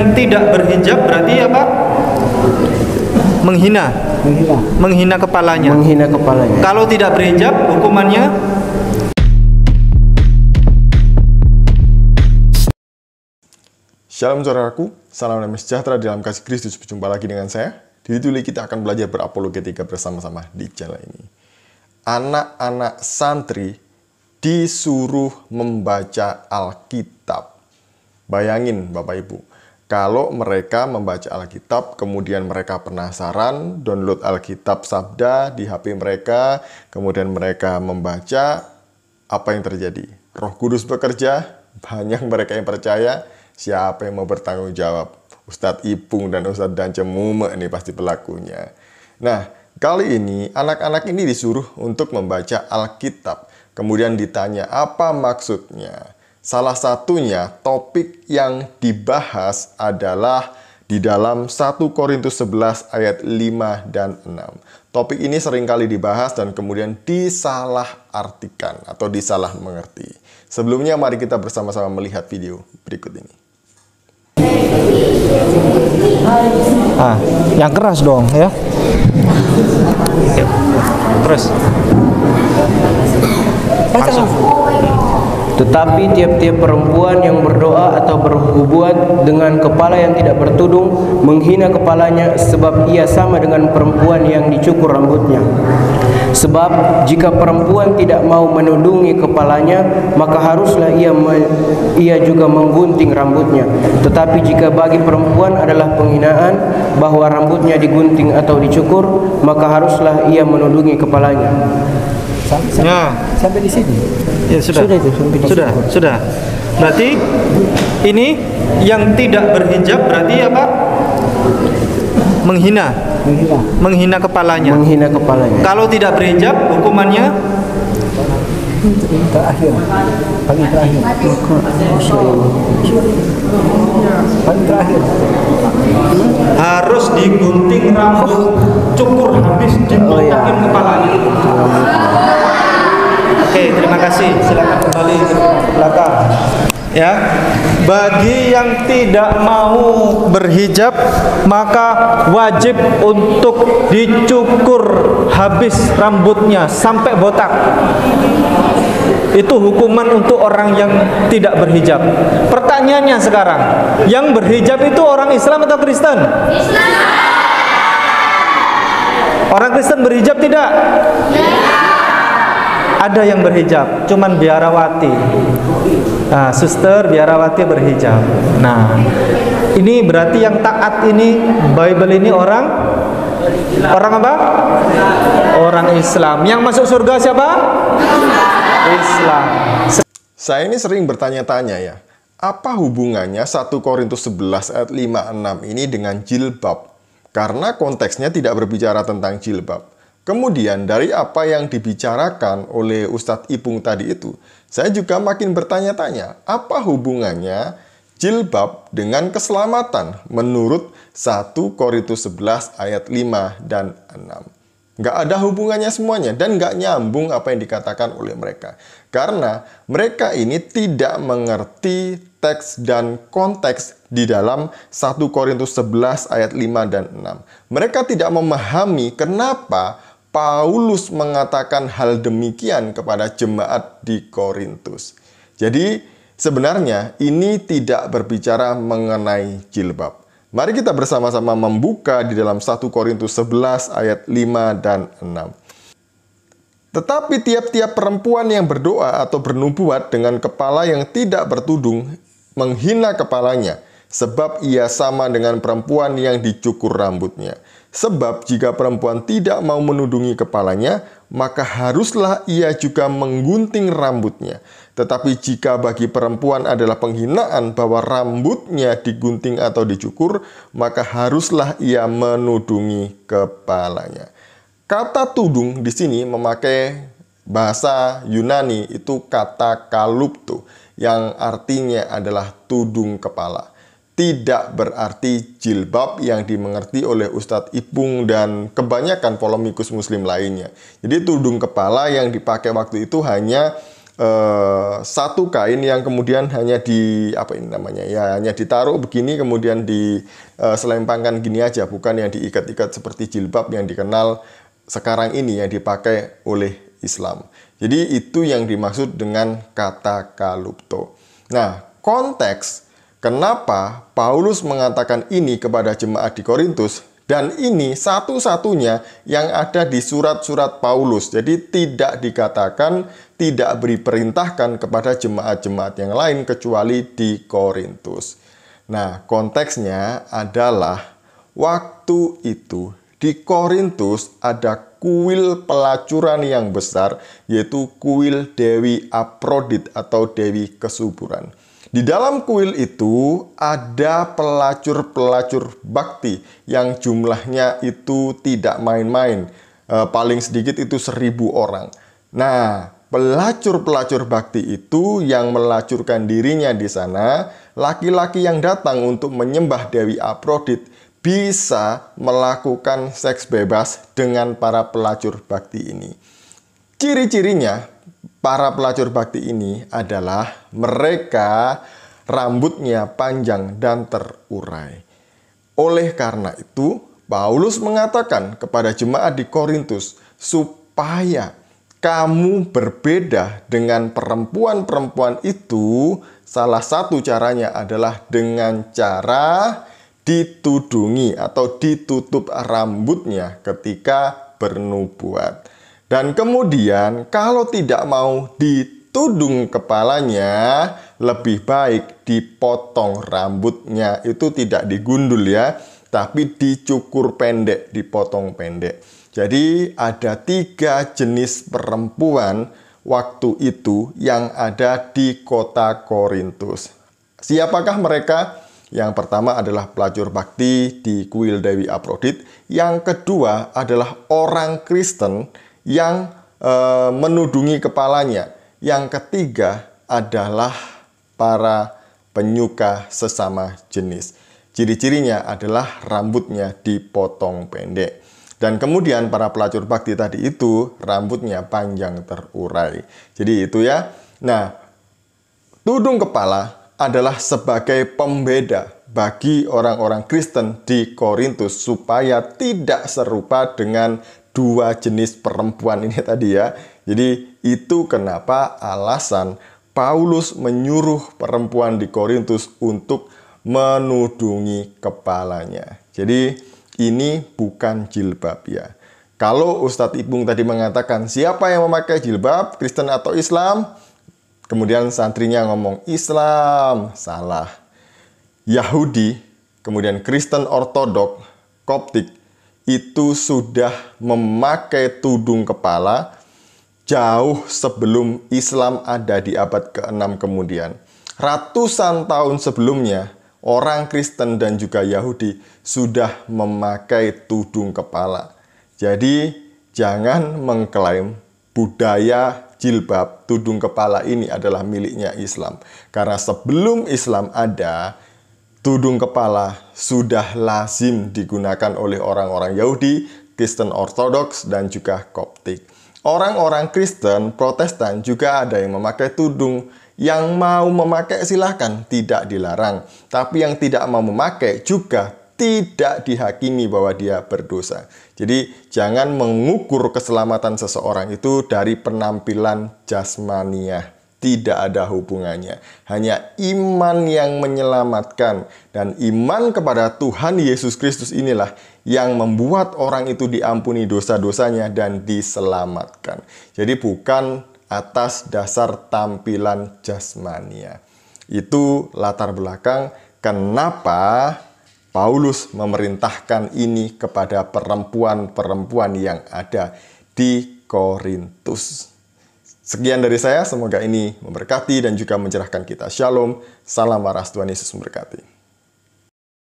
Tidak berhijab berarti apa? Menghina. Menghina kepalanya. Menghina kepalanya. Kalau tidak berhijab hukumannya? Shalom saudaraku, salam damai sejahtera dalam kasih Kristus. Berjumpa lagi dengan saya. Di Tuli kita akan belajar berapologetika bersama-sama di channel ini. Anak-anak santri disuruh membaca Alkitab. Bayangin Bapak Ibu, kalau mereka membaca Alkitab, kemudian mereka penasaran, download Alkitab Sabda di HP mereka, kemudian mereka membaca, apa yang terjadi? Roh Kudus bekerja, banyak mereka yang percaya, siapa yang mau bertanggung jawab? Ustadz Ipung dan Ustadz Dance Mume ini pasti pelakunya. Nah, kali ini anak-anak ini disuruh untuk membaca Alkitab. Kemudian ditanya apa maksudnya. Salah satunya topik yang dibahas adalah di dalam 1 Korintus 11 ayat 5 dan 6. Topik ini seringkali dibahas dan kemudian disalahartikan atau disalah mengerti. Sebelumnya mari kita bersama-sama melihat video berikut ini. Yang keras dong ya. Terus. Langsung. Tetapi tiap-tiap perempuan yang berdoa atau berhubungan dengan kepala yang tidak bertudung menghina kepalanya, sebab ia sama dengan perempuan yang dicukur rambutnya. Sebab jika perempuan tidak mau menudungi kepalanya, maka haruslah ia juga menggunting rambutnya. Tetapi jika bagi perempuan adalah penghinaan bahwa rambutnya digunting atau dicukur, maka haruslah ia menudungi kepalanya. Sampai di sini. Ya sudah. Sudah. Berarti ini yang tidak berhijab berarti apa? Menghina kepalanya. Menghina kepalanya. Kalau tidak berhijab hukumannya? Paling terakhir Harus digunting rambut, cukur habis, dibotakin kepalanya. Oke, terima kasih. Silakan kembali ke belakang. Ya, bagi yang tidak mau berhijab maka wajib untuk dicukur habis rambutnya sampai botak. Itu hukuman untuk orang yang tidak berhijab. Pertanyaannya sekarang, yang berhijab itu orang Islam atau Kristen? Islam. Orang Kristen berhijab tidak? Ada yang berhijab, cuman biarawati. Nah, suster biarawati berhijab. Nah, ini berarti yang taat ini, Bible ini orang apa? Orang Islam. Yang masuk surga siapa? Islam. Saya ini sering bertanya-tanya ya, apa hubungannya 1 Korintus 11 ayat 5-6 ini dengan jilbab? Karena konteksnya tidak berbicara tentang jilbab. Kemudian dari apa yang dibicarakan oleh Ustadz Ipung tadi itu, saya juga makin bertanya-tanya, apa hubungannya jilbab dengan keselamatan menurut 1 Korintus 11 ayat 5 dan 6. Nggak ada hubungannya semuanya dan nggak nyambung apa yang dikatakan oleh mereka. Karena mereka ini tidak mengerti teks dan konteks di dalam 1 Korintus 11 ayat 5 dan 6. Mereka tidak memahami kenapa Paulus mengatakan hal demikian kepada jemaat di Korintus. Jadi sebenarnya ini tidak berbicara mengenai jilbab. Mari kita bersama-sama membuka di dalam 1 Korintus 11 ayat 5 dan 6. Tetapi tiap-tiap perempuan yang berdoa atau bernubuat dengan kepala yang tidak bertudung menghina kepalanya, sebab ia sama dengan perempuan yang dicukur rambutnya. Sebab jika perempuan tidak mau menudungi kepalanya, maka haruslah ia juga menggunting rambutnya. Tetapi jika bagi perempuan adalah penghinaan bahwa rambutnya digunting atau dicukur, maka haruslah ia menudungi kepalanya. Kata tudung di sini memakai bahasa Yunani, itu kata kalupto, yang artinya adalah tudung kepala. Tidak berarti jilbab yang dimengerti oleh Ustadz Ipung dan kebanyakan polemikus muslim lainnya. Jadi tudung kepala yang dipakai waktu itu hanya satu kain yang kemudian hanya hanya ditaruh begini kemudian diselempangkan gini aja, bukan yang diikat-ikat seperti jilbab yang dikenal sekarang ini yang dipakai oleh Islam. Jadi itu yang dimaksud dengan kata kalupto. Nah, konteks kenapa Paulus mengatakan ini kepada jemaat di Korintus, dan ini satu-satunya yang ada di surat-surat Paulus. Jadi tidak dikatakan, tidak diperintahkan kepada jemaat-jemaat yang lain kecuali di Korintus. Nah, konteksnya adalah waktu itu di Korintus ada kuil pelacuran yang besar, yaitu kuil Dewi Aprodit atau Dewi Kesuburan. Di dalam kuil itu ada pelacur-pelacur bakti yang jumlahnya itu tidak main-main. Paling sedikit itu 1.000 orang. Nah, pelacur-pelacur bakti itu yang melacurkan dirinya di sana, laki-laki yang datang untuk menyembah Dewi Aprodit bisa melakukan seks bebas dengan para pelacur bakti ini. Ciri-cirinya, para pelacur bakti ini adalah mereka rambutnya panjang dan terurai. Oleh karena itu, Paulus mengatakan kepada jemaat di Korintus supaya kamu berbeda dengan perempuan-perempuan itu, salah satu caranya adalah dengan cara ditudungi atau ditutup rambutnya ketika bernubuat. Dan kemudian kalau tidak mau ditudung kepalanya, lebih baik dipotong rambutnya. Itu tidak digundul ya, tapi dicukur pendek, dipotong pendek. Jadi ada 3 jenis perempuan waktu itu yang ada di kota Korintus. Siapakah mereka? Yang pertama adalah pelacur bakti di kuil Dewi Aprodit. Yang kedua adalah orang Kristen yang menudungi kepalanya. Yang ketiga adalah para penyuka sesama jenis. Ciri-cirinya adalah rambutnya dipotong pendek. Dan kemudian para pelacur bakti tadi itu rambutnya panjang terurai. Jadi itu ya. Nah, tudung kepala adalah sebagai pembeda bagi orang-orang Kristen di Korintus supaya tidak serupa dengan 2 jenis perempuan ini tadi ya. Jadi itu kenapa alasan Paulus menyuruh perempuan di Korintus untuk menudungi kepalanya. Jadi ini bukan jilbab ya. Kalau Ustadz Ipung tadi mengatakan siapa yang memakai jilbab, Kristen atau Islam? Kemudian santrinya ngomong Islam, salah. Yahudi, kemudian Kristen Ortodok, Koptik, itu sudah memakai tudung kepala jauh sebelum Islam ada di abad ke-6 kemudian. Ratusan tahun sebelumnya, orang Kristen dan juga Yahudi sudah memakai tudung kepala. Jadi, jangan mengklaim budaya jilbab, tudung kepala ini adalah miliknya Islam. Karena sebelum Islam ada, tudung kepala sudah lazim digunakan oleh orang-orang Yahudi, Kristen Ortodoks, dan juga Koptik. Orang-orang Kristen Protestan juga ada yang memakai tudung. Yang mau memakai silahkan, tidak dilarang. Tapi yang tidak mau memakai juga tidak dihakimi bahwa dia berdosa. Jadi jangan mengukur keselamatan seseorang itu dari penampilan jasmaniah. Tidak ada hubungannya. Hanya iman yang menyelamatkan. Dan iman kepada Tuhan Yesus Kristus inilah yang membuat orang itu diampuni dosa-dosanya dan diselamatkan. Jadi bukan atas dasar tampilan jasmania. Itu latar belakang kenapa Paulus memerintahkan ini kepada perempuan-perempuan yang ada di Korintus. Sekian dari saya, semoga ini memberkati dan juga mencerahkan kita. Shalom, salam waras, Tuhan Yesus memberkati.